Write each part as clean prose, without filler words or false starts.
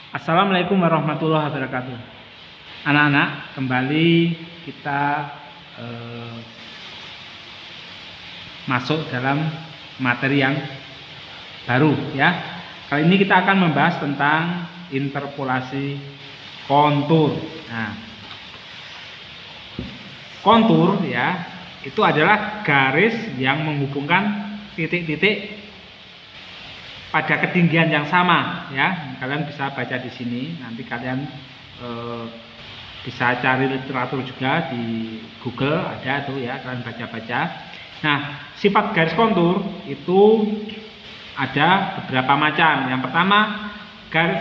Assalamualaikum warahmatullahi wabarakatuh. Anak-anak, kembali kita masuk dalam materi yang baru ya. Kali ini kita akan membahas tentang interpolasi kontur. Nah, kontur ya, itu adalah garis yang menghubungkan titik-titik pada ketinggian yang sama ya. Kalian bisa baca di sini, nanti kalian bisa cari literatur juga di Google, ada tuh ya, kalian baca-baca. Nah, sifat garis kontur itu ada beberapa macam. Yang pertama,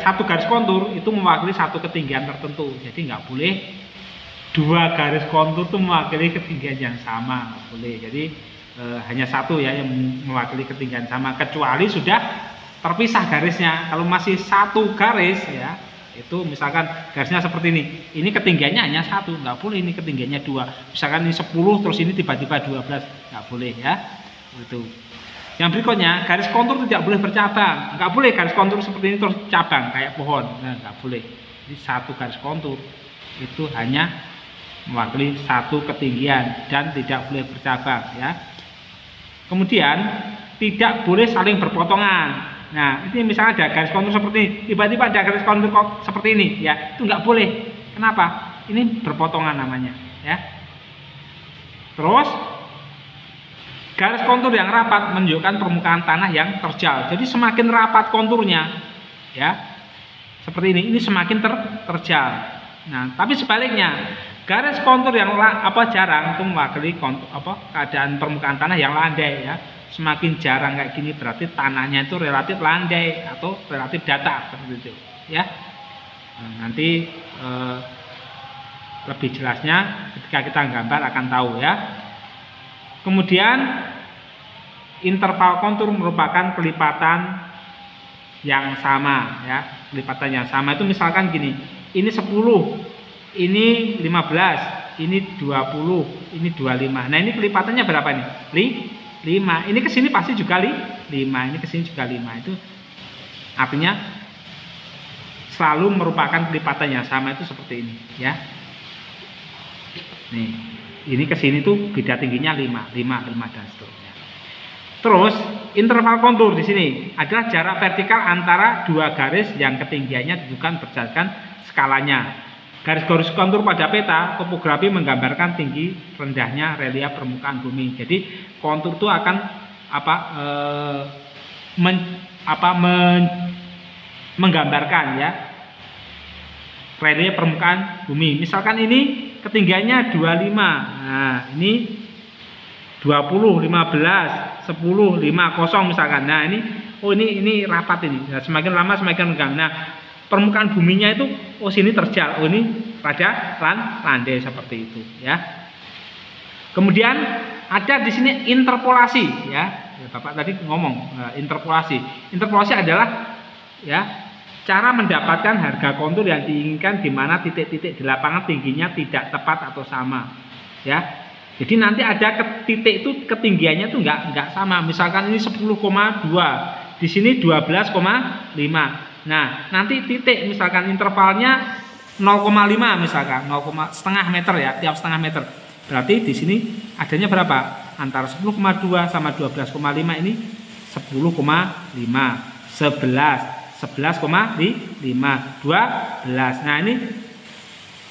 satu garis kontur itu mewakili satu ketinggian tertentu. Jadi nggak boleh dua garis kontur itu mewakili ketinggian yang sama, nggak boleh. Jadi hanya satu ya yang mewakili ketinggian sama, kecuali sudah terpisah garisnya. Kalau masih satu garis ya, itu misalkan garisnya seperti ini ketinggiannya hanya satu, nggak boleh ini ketinggiannya dua. Misalkan ini 10 terus ini tiba-tiba 12, nggak boleh ya. Itu. Yang berikutnya, garis kontur tidak boleh bercabang. Nggak boleh garis kontur seperti ini terus cabang kayak pohon, nah, nggak boleh. Jadi satu garis kontur itu hanya mewakili satu ketinggian dan tidak boleh bercabang ya. Kemudian tidak boleh saling berpotongan. Nah, ini misalnya ada garis kontur seperti ini, tiba-tiba ada garis kontur seperti ini, ya, itu nggak boleh. Kenapa? Ini berpotongan namanya, ya. Terus, garis kontur yang rapat menunjukkan permukaan tanah yang terjal. Jadi semakin rapat konturnya, ya, seperti ini semakin terjal. Nah, tapi sebaliknya, garis kontur yang jarang itu mewakili keadaan permukaan tanah yang landai, ya. Semakin jarang kayak gini berarti tanahnya itu relatif landai atau relatif datar seperti itu ya. Nah, nanti lebih jelasnya ketika kita gambar akan tahu ya. Kemudian interval kontur merupakan kelipatan yang sama ya. Kelipatan yang sama itu misalkan gini, ini 10, ini 15, ini 20, ini 25. Nah, ini kelipatannya berapa nih? 5. Ini ke sini pasti juga 5. Ini ke sini juga 5. Itu artinya selalu merupakan kelipatan yang sama, itu seperti ini ya. Nih, ini ke sini tuh beda tingginya 5 dan seterusnya. Terus interval kontur di sini adalah jarak vertikal antara dua garis yang ketinggiannya ditentukan berdasarkan skalanya. Garis-garis kontur pada peta topografi menggambarkan tinggi rendahnya relief permukaan bumi. Jadi kontur itu akan menggambarkan ya relief permukaan bumi. Misalkan ini ketinggiannya 25. Nah, ini 20, 15, 10, 5, 0 misalkan. Nah, ini rapat ini. Nah, semakin lama semakin renggang. Nah, permukaan buminya itu sini terjal, ini pada landai seperti itu ya. Kemudian ada di sini interpolasi ya. Bapak tadi ngomong interpolasi. Interpolasi adalah ya cara mendapatkan harga kontur yang diinginkan di mana titik-titik di lapangan tingginya tidak tepat atau sama ya. Jadi nanti ada titik itu ketinggiannya itu enggak sama. Misalkan ini 10,2, di sini 12,5. Nah, nanti titik misalkan intervalnya 0,5 misalkan, 0,5 meter ya, tiap setengah meter. Berarti di sini adanya berapa? Antara 10,2 sama 12,5 ini 10,5, 11, 11,5, 12. Nah,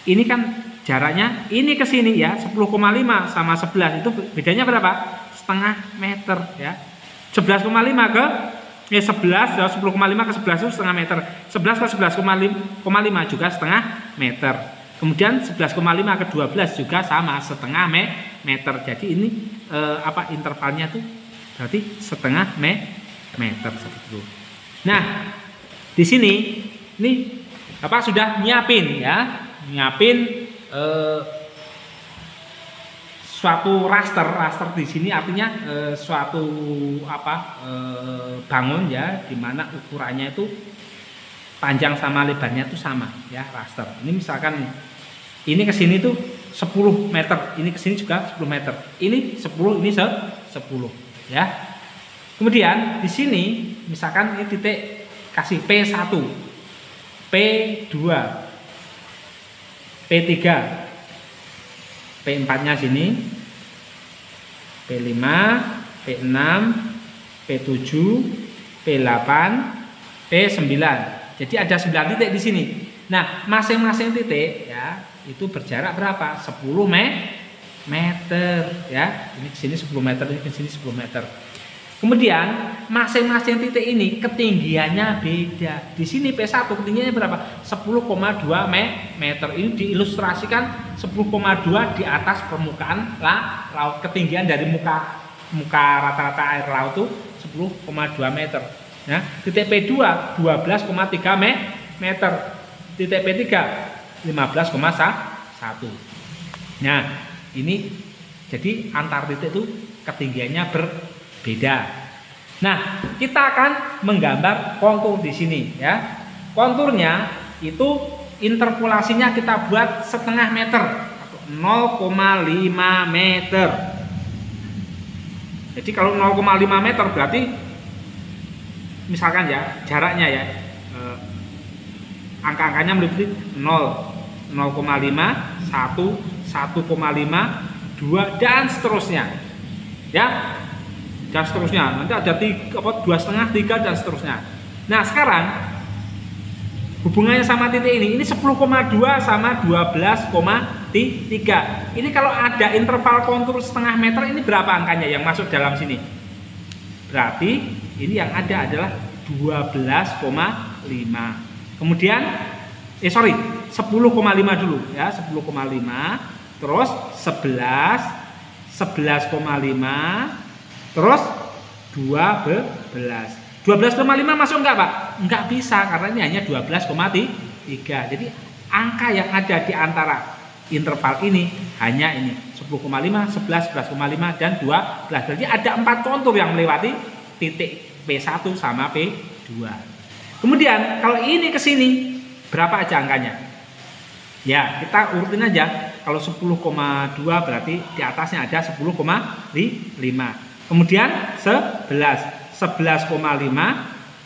ini kan jaraknya ini ke sini ya, 10,5 sama 11 itu bedanya berapa? Setengah meter ya. 11,5 ke 11, 10,5 ke 11 itu setengah meter. 11 ke 11,5 juga setengah meter. Kemudian 11,5 ke 12 juga sama setengah meter. Jadi ini intervalnya tuh berarti setengah meter seperti itu. Nah, di sini ini Bapak sudah nyiapin suatu raster di sini artinya suatu bangun ya, dimana ukurannya itu panjang sama lebarnya itu sama ya, raster. Ini misalkan ini ke sini tuh 10 meter, ini ke sini juga 10 meter. Ini 10, ini 10 ya. Kemudian di sini misalkan ini titik kasih P1. P2, P3, P4-nya sini, P5, P6, P7, P8, P9. Jadi ada 9 titik di sini. Nah, masing-masing titik ya itu berjarak berapa? 10 meter ya. Ini ke sini 10 meter, ini ke sini 10 meter. Kemudian masing-masing titik ini ketinggiannya beda. Di sini P1 ketinggiannya berapa? 10,2 meter. Ini diilustrasikan 10,2 di atas permukaan laut. Ketinggian dari muka rata-rata air laut itu 10,2 meter. Ya, titik P2 12,3 meter. Titik P3 15,1. Nah, ini jadi antar titik itu ketinggiannya berbeda. Nah, kita akan menggambar kontur di sini ya. Konturnya itu interpolasinya kita buat setengah meter atau 0,5 meter. Jadi kalau 0,5 meter berarti misalkan ya jaraknya ya angka-angkanya meliputi 0, 0,5, 1, 1,5, 2 dan seterusnya ya, dan seterusnya. Nanti ada 2,5, 3 dan seterusnya. Nah, sekarang hubungannya sama titik ini 10,2 sama 12,3. Ini kalau ada interval kontur setengah meter, ini berapa angkanya yang masuk dalam sini? Berarti ini yang ada adalah 12,5. Kemudian 10,5 dulu ya, 10,5, terus 11, 11,5, terus 12. 12,5 masuk enggak, Pak? Enggak bisa karena ini hanya 12,3. Jadi angka yang ada di antara interval ini hanya ini 10,5, 11, 11,5 dan 12. Jadi ada 4 kontur yang melewati titik P1 sama P2. Kemudian kalau ini ke sini berapa aja angkanya? Ya, kita urutin aja. Kalau 10,2 berarti di atasnya ada 10,5. Kemudian 11, 11,5,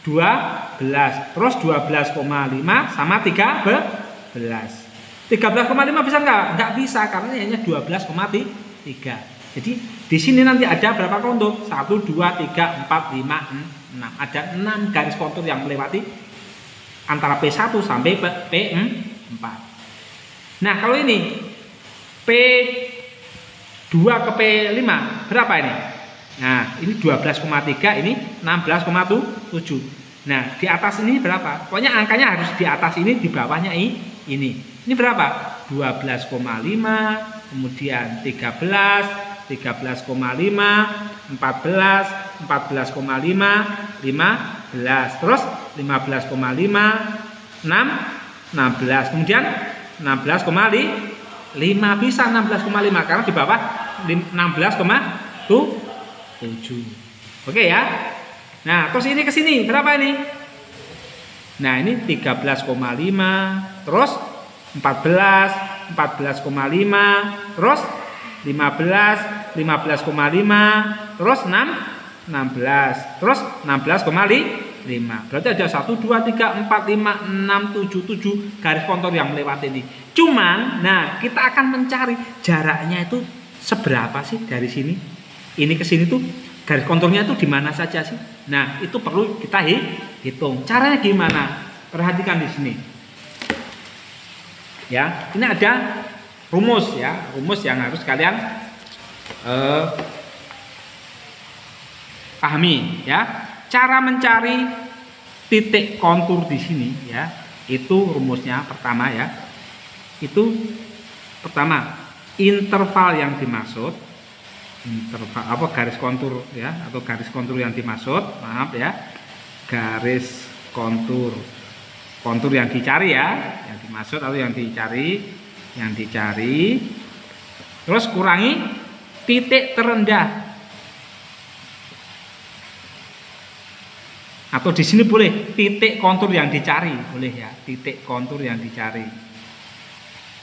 12, terus 12,5 sama 13. 13,5 bisa enggak? Enggak bisa karena hanya 12,3. Jadi di sini nanti ada berapa kontur? 1, 2, 3, 4, 5, 6. Ada 6 garis kontur yang melewati antara P1 sampai P4. Nah, kalau ini P2 ke P5 berapa ini? Nah, ini 12,3, ini 16,7. Nah, di atas ini berapa? Pokoknya angkanya harus di atas ini, di bawahnya ini. Ini berapa? 12,5, kemudian 13, 13,5, 14, 14,5, 15, terus 15,5, 6, 16, kemudian 16,5, bisa 16,5 karena di bawah 16,7. Oke ya. Nah, terus ini ke sini berapa ini? Nah, ini 13,5, terus 14, 14,5, terus 15, 15,5, terus 16, terus 16,5. Berarti ada 1, 2, 3, 4, 5, 6, 7, 7 garis kontur yang melewati ini. Cuman, nah kita akan mencari jaraknya itu seberapa sih dari sini? Ini ke sini tuh garis konturnya itu di mana saja sih? Nah, itu perlu kita hitung. Caranya gimana? Perhatikan di sini. Ya, ini ada rumus ya, rumus yang harus kalian pahami ya. Cara mencari titik kontur di sini ya, itu rumusnya pertama ya. Itu pertama, interval yang dimaksud, interval apa garis kontur ya, atau garis kontur yang dimaksud, maaf ya. Garis kontur yang dicari ya, yang dimaksud atau yang dicari, terus kurangi titik terendah. Atau di sini boleh titik kontur yang dicari, boleh ya, titik kontur yang dicari.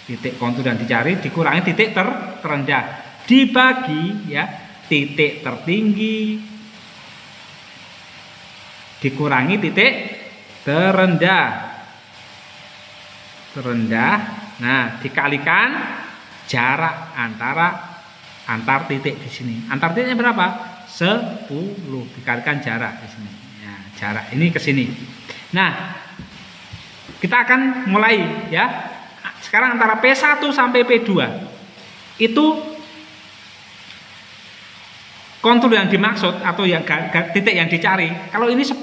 Titik kontur yang dicari dikurangi titik terendah. Dibagi ya, titik tertinggi dikurangi titik terendah. terendah. Nah, dikalikan jarak antar titik di sini. Antar titiknya berapa? 10. Dikalikan jarak di sini. Ya, jarak ini ke sini. Nah, kita akan mulai ya. Sekarang antara P1 sampai P2 itu kontur yang dimaksud atau yang titik yang dicari. Kalau ini 10,2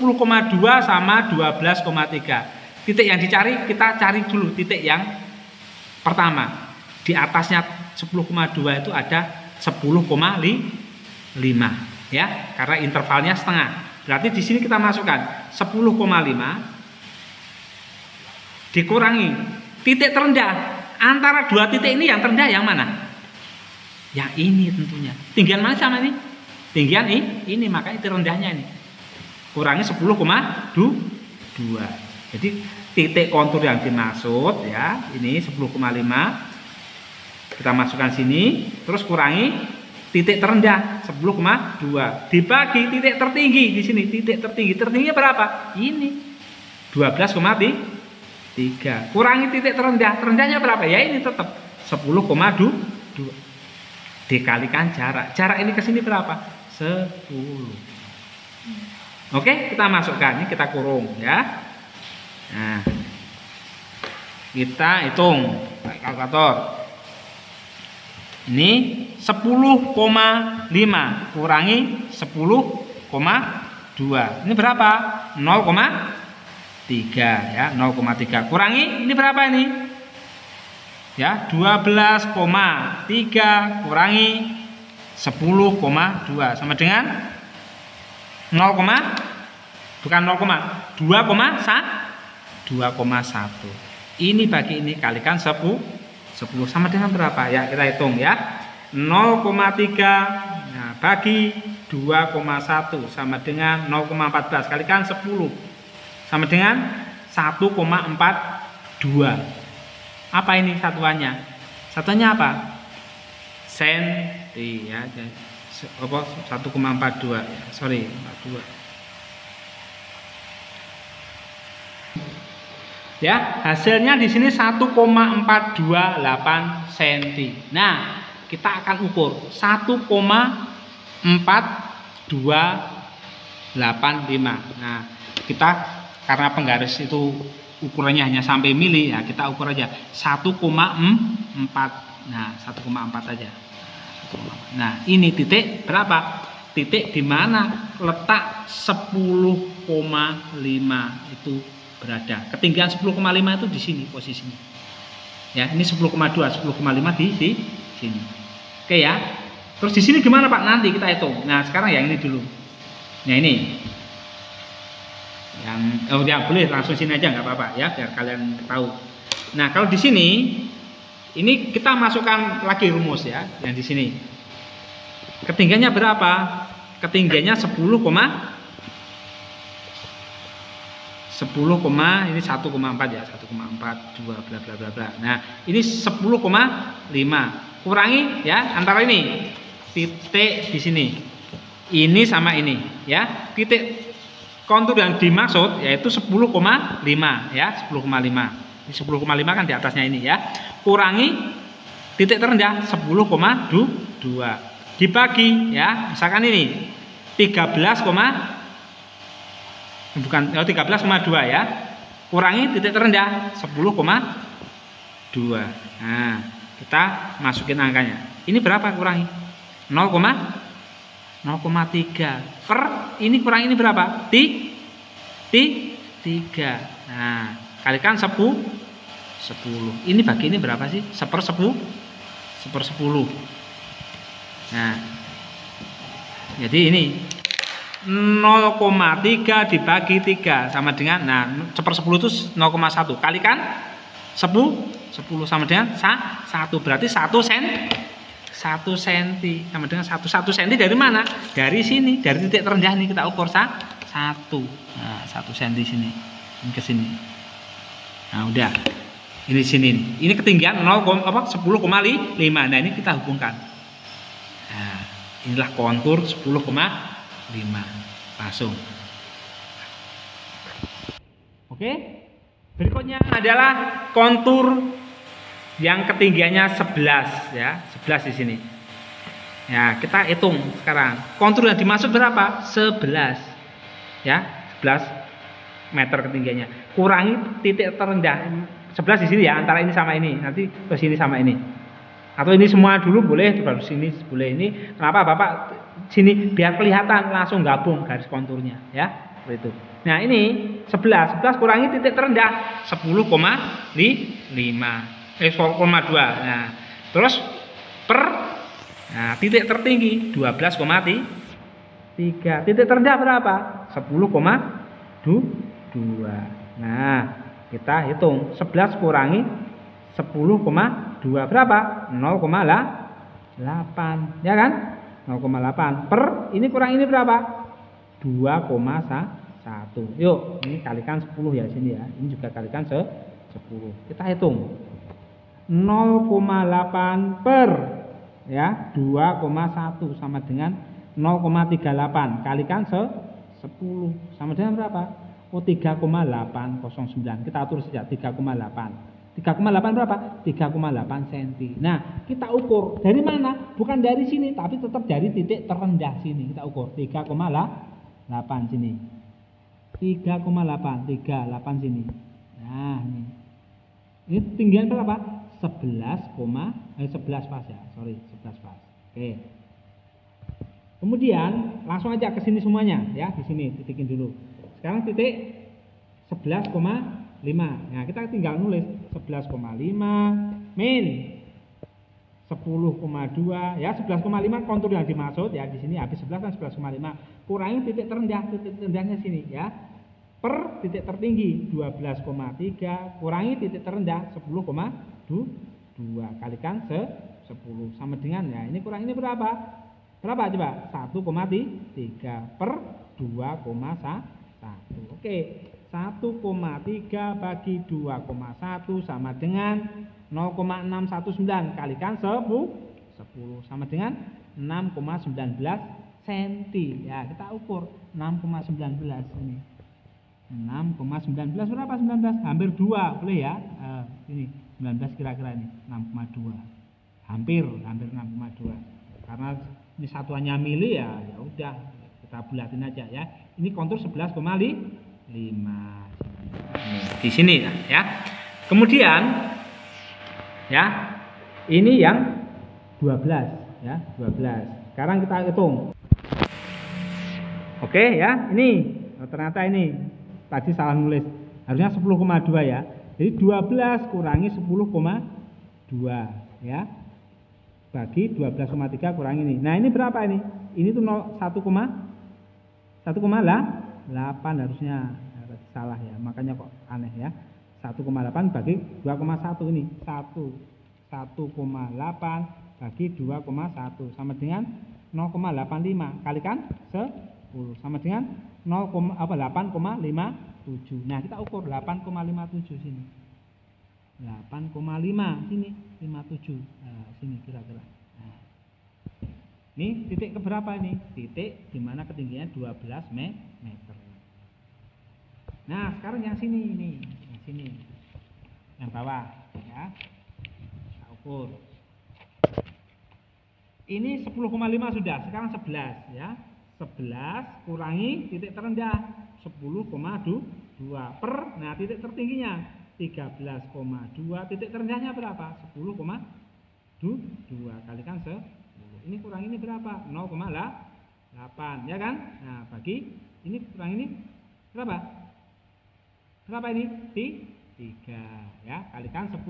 sama 12,3. Titik yang dicari kita cari dulu titik yang pertama. Di atasnya 10,2 itu ada 10,5 ya, karena intervalnya setengah. Berarti di sini kita masukkan 10,5 dikurangi titik terendah. Antara dua titik ini yang terendah yang mana? Yang ini tentunya. Tinggian mana sama ini? Tinggian ini, maka itu rendahnya ini. Kurangi 10,2. Jadi titik kontur yang dimaksud ya, ini 10,5. Kita masukkan sini, terus kurangi titik terendah 10,2 dibagi titik tertinggi di sini. Titik tertingginya berapa? Ini 12,3. Kurangi titik terendahnya berapa? Ya ini tetap 10,2 dikalikan jarak. Jarak ini ke sini berapa? 10. Oke, kita masukkan ini, kita kurung ya. Nah, kita hitung pakai kalkulator. Ini 10,5 kurangi 10,2. Ini berapa? 0,3 ya, 0,3. Kurangi ini berapa ini? Ya, 12,3 kurangi 10,2 sama dengan 2,1. Ini bagi ini kalikan 10 sama dengan berapa? Ya, kita hitung ya. 0,3 nah, bagi 2,1 sama dengan 0,14 kalikan 10 sama dengan 1,42. Apa ini satuannya? Satuannya apa? Senti ya. Apa 1,42 ya. Sorry, 42. Ya, hasilnya di sini 1,428 cm. Nah, kita akan ukur 1,4285. Nah, kita karena penggaris itu ukurannya hanya sampai mili ya, kita ukur aja 1,4. Nah, 1,4 aja. 1,4. Nah, ini titik berapa? Titik di mana letak 10,5 itu berada. Ketinggian 10,5 itu di sini posisinya. Ya, ini 10,2, 10,5 di sini. Oke ya. Terus di sini gimana Pak? Nanti kita hitung. Nah, sekarang yang ini dulu. Nah, ini. Ya boleh langsung sini aja nggak apa-apa ya, biar kalian tahu. Nah, kalau di sini ini kita masukkan lagi rumus ya, yang di sini. Ketinggiannya berapa? Ketinggiannya 10, ini 1,4 ya, 1,4 2 bla bla bla bla. Nah, ini 10,5. Kurangi ya antara ini titik di sini. Ini sama ini ya. Titik kontur yang dimaksud yaitu 10,5 ya, 10,5. Ini 10,5 kan di atasnya ini ya. Kurangi titik terendah 10,2 dibagi ya, misalkan ini 13,2 ya. Kurangi titik terendah 10,2. Nah, kita masukin angkanya. Ini berapa kurangi? 0,3 per ini kurang ini berapa? 3. Nah, kalikan 10. Ini bagi ini berapa sih? 1/10. Nah, jadi ini 0,3 dibagi 3 sama dengan, nah 1/10 itu 0,1 kalikan 10 sama dengan 1, berarti 1 cm sama dengan 1 cm dari mana? Dari sini, dari titik terendah ini kita ukur 1. Nah, 1 cm sini, ini ke sini. Nah, udah. Ini sini. Ini ketinggian 10,5. Nah, ini kita hubungkan. Nah, inilah kontur 10,5. Langsung. Oke? Berikutnya adalah kontur yang ketinggiannya 11 ya, 11 di sini. Ya, kita hitung sekarang. Kontur yang dimaksud berapa? 11. Ya, 11 meter ketinggiannya. Kurangi titik terendah. 11 di sini ya, antara ini sama ini. Nanti ke sini sama ini. Atau ini semua dulu boleh, baru sini boleh. Ini kenapa Bapak sini biar kelihatan langsung gabung garis konturnya ya. Seperti itu. Nah, ini 11 kurangi titik terendah 10,2. Nah, terus per titik tertinggi 12,3. Titik terendah berapa? 10,2. Nah, kita hitung 11 kurangi 10,2 berapa? 0,8 ya kan? 0,8 per ini kurang ini berapa? 2,1. Yuk, ini kalikan 10 ya sini ya. Ini juga kalikan 10. Kita hitung. 0,8 per ya 2,1 sama dengan 0,38 kalikan 10 sama dengan berapa? Oh 3,809. Kita atur saja 3,8. 3,8 berapa? 3,8 cm. Nah, kita ukur dari mana? Bukan dari sini, tapi tetap dari titik terendah sini. Kita ukur 3,8 sini. 3,8 sini. Nah, ini. Ini tinggian berapa? 11 pas ya. Sorry, 11 pas. Oke. Kemudian langsung aja ke sini semuanya ya, di sini titikin dulu. Sekarang titik 11,5. Nah, kita tinggal nulis 11,5 min 10,2 ya, 11,5 kontur yang dimaksud ya, di sini habis 11 kan 11,5. Kurangi titik terendahnya sini ya. Per titik tertinggi 12,3 kurangi titik terendah 10,2 kalikan 10 sama dengan ya, ini kurang ini berapa? Berapa coba? 1,3 per 2,1. Oke. 1,3 bagi 2,1 sama dengan 0,619 kalikan 10 sama dengan 6,19 cm. Ya, kita ukur 6,19 ini. 6,19 berapa 19? Hampir 2, boleh ya? Ini 19 kira-kira ini 6,2. Hampir 6,2. Karena ini satuannya mili ya, ya udah kita bulatin aja ya. Ini kontur 11,5 di sini ya. Kemudian ya, ini yang 12 ya, 12. Sekarang kita hitung. Oke ya, ini ternyata ini tadi salah nulis. Harusnya 10,2 ya. Jadi 12 kurangi 10,2 ya. Bagi 12,3 kurangi ini. Nah, ini berapa ini? Ini tuh 1,8 harusnya, salah ya, makanya kok aneh ya. 1,8 bagi 2,1 ini 1,8 bagi 2,1 sama dengan 0,85 kalikan 10 sama dengan 8,57. Nah, kita ukur 8,57 sini. 8,5 sini 57. Nah, sini kira-kira. Nah. Ini titik keberapa ini? Titik dimana ketinggiannya 12 meter. Nah, sekarang yang sini ini, yang sini, yang bawah, ya. Kita ukur. Ini 10,5 sudah, sekarang 11 ya. 11 kurangi titik terendah 10,2 per, nah titik tertingginya 13,2, titik terendahnya berapa? 10,2 kalikan 10. Ini kurang ini berapa? 0,8 ya kan? Nah, bagi ini kurang ini berapa? Berapa ini? 3 ya, kalikan 10.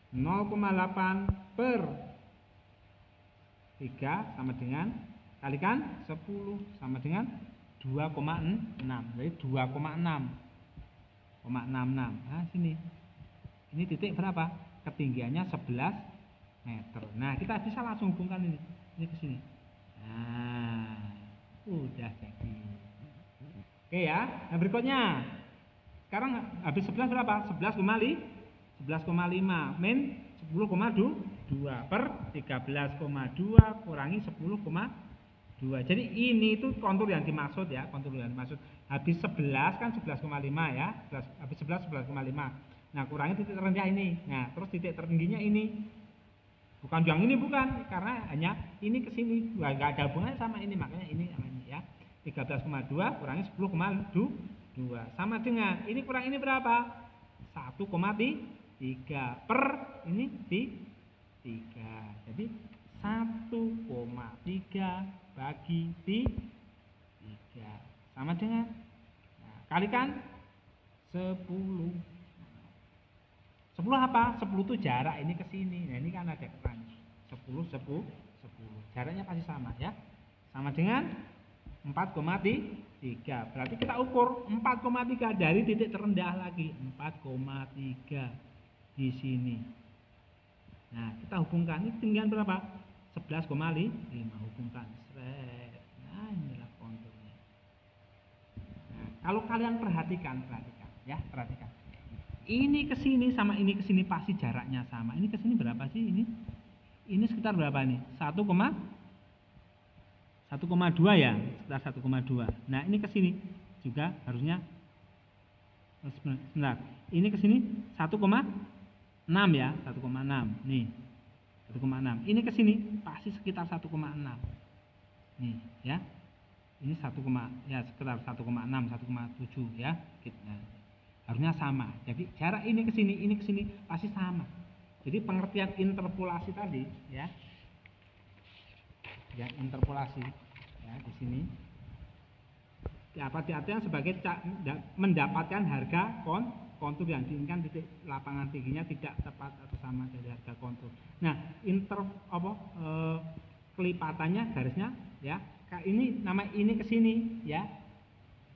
0,8 per 3 sama dengan kalikan 10 sama dengan 2,6. Jadi 2,6,66. Nah, sini. Ini titik berapa? Ketinggiannya 11 meter. Nah, kita bisa langsung hubungkan ini ke sini. Nah, udah jadi. Oke ya. Nah, berikutnya. Sekarang habis 11 berapa? 11,5 min 10,2 per 13,2 kurangi 10,2 2. Jadi ini itu kontur yang dimaksud ya, kontur yang dimaksud. Habis 11 kan 11,5 ya. Habis 11 11,5. Nah, kurangi titik terendah ini. Nah, terus titik tertingginya ini. Bukan yang ini bukan, karena hanya ini ke sini. Enggak ada hubungannya sama ini, makanya ini sama ini ya. 13,2 kurangi 10,2 sama dengan ini kurang ini berapa? 1,3 per ini 3. Jadi 1,3 bagi 3 sama dengan, nah, kalikan 10. 10 apa? 10 itu jarak ini ke sini. Nah, ini kan ada keterangan 10 10 10. Jaraknya pasti sama ya. Sama dengan 4,3. Berarti kita ukur 4,3 dari titik terendah lagi. 4,3 di sini. Nah, kita hubungkan ini ketinggian berapa? 11,5 hubungkan. Nah, inilah konturnya. Nah, kalau kalian perhatikan ya, perhatikan. Ini ke sini sama ini ke sini pasti jaraknya sama. Ini ke sini berapa sih ini? Ini sekitar berapa nih? 1,2 ya, sekitar 1,2. Nah, ini ke sini juga harusnya sebentar. Ini ke sini 1,6 ya, 1,6. Nih. 1,6. Ini ke sini pasti sekitar 1,6. Nih, ya. Ini sekitar 1,6, 1,7 ya. Nah, harusnya sama. Jadi jarak ini ke sini pasti sama. Jadi pengertian interpolasi tadi ya. Ya, interpolasi ya di sini. Diartikan sebagai mendapatkan harga kontur yang diinginkan titik lapangan tingginya tidak tepat atau sama dari harga kontur. Nah, kelipatannya garisnya ya. Ini nama ini ke sini ya.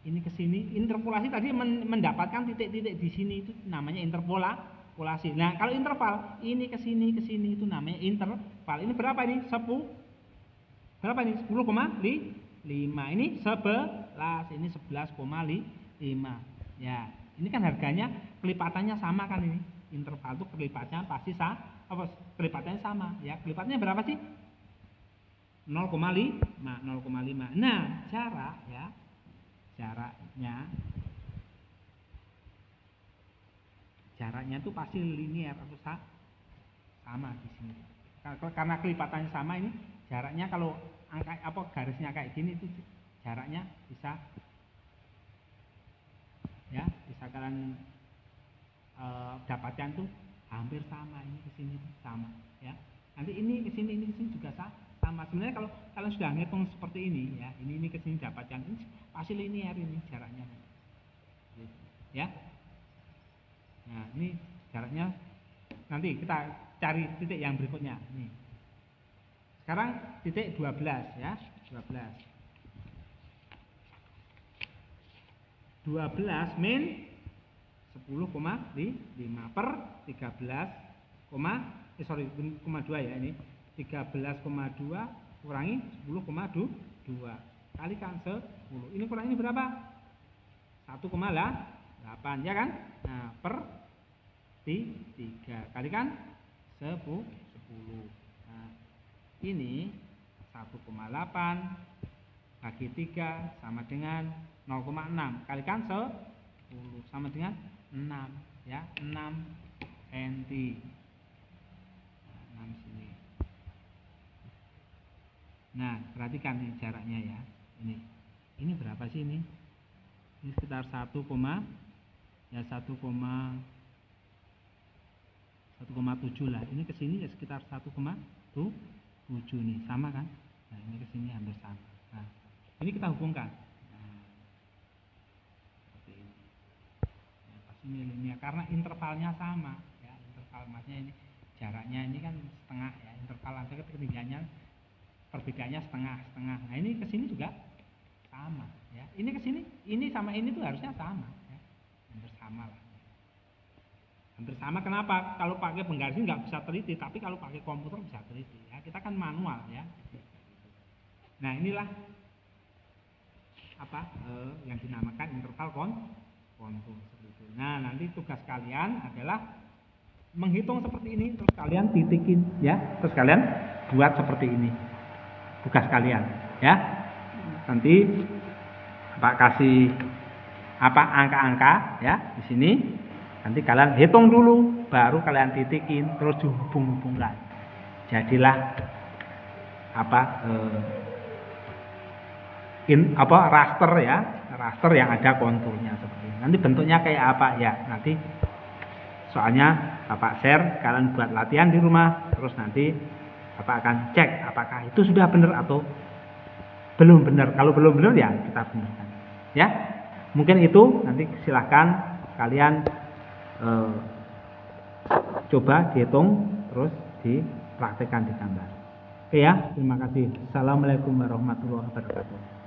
Ini ke sini. Interpolasi tadi mendapatkan titik-titik di sini itu namanya interpolasi. Nah, kalau interval ini ke sini itu namanya interval. Ini berapa ini? 10. Berapa ini? 10,5. Ini 11. Ini 11,5. Ya. Ini kan harganya kelipatannya sama kan ini. Interval itu kelipatannya pasti kelipatannya sama ya. Kelipatannya berapa sih? 0,5. Nah, jaraknya itu pasti linear atau sama di sini. Karena kelipatannya sama ini, jaraknya kalau garisnya kayak gini itu jaraknya bisa kalian dapatkan tuh hampir sama, ini ke sini sama ya. Nanti ini ke sini juga sama. Sebenarnya kalau kalian sudah ngitung seperti ini ya, ini ke sini dapatkan ini pasti linear ini jaraknya. Ya. Nah, ini jaraknya nanti kita cari titik yang berikutnya nih. Sekarang titik 12 ya, 12 min 10,5 per 13,2 ya ini. 13,2 kurangi 10,2 kalikan 10. Ini kurang ini berapa? 1,8 ya kan? Nah, per 3 kalikan 10. Nah, ini 1,8 bagi 3 sama dengan 0,6 kalikan 10 sama dengan 6 ya, 6 cm. Nah, 6 sini. Nah, perhatikan nih jaraknya ya. Ini berapa sih ini? Ini sekitar 1,7 lah. Ini ke sini ya sekitar 1,7 nih, sama kan? Nah, ini ke sini hampir sama. Nah, ini kita hubungkan. Nah, seperti ini. Nah, pasti linear karena intervalnya sama ya. Interval maksudnya ini jaraknya ini kan setengah ya. Interval aja ketinggiannya perbedaannya setengah. Nah, ini ke sini juga sama ya. Ini ke sini, ini sama ini tuh harusnya sama ya. Hampir sama lah. Hampir sama kenapa? Kalau pakai penggaris nggak bisa teliti, tapi kalau pakai komputer bisa teliti ya. Kita kan manual ya. Nah, inilah yang dinamakan interval kontur seperti itu. Nah, nanti tugas kalian adalah menghitung seperti ini, terus kalian titikin ya, terus kalian buat seperti ini tugas kalian. ya. Nanti Bapak kasih angka-angka ya di sini. Nanti kalian hitung dulu, baru kalian titikin, terus dihubung-hubungkan. Jadilah raster ya, raster yang ada konturnya seperti ini. Nanti bentuknya kayak apa ya? Nanti soalnya Bapak share, kalian buat latihan di rumah, terus nanti Bapak akan cek apakah itu sudah benar atau belum benar. Kalau belum benar ya kita benarkan. Ya, mungkin itu nanti silahkan kalian coba dihitung terus dipraktekkan di gambar. Oke ya, terima kasih. Assalamualaikum warahmatullahi wabarakatuh.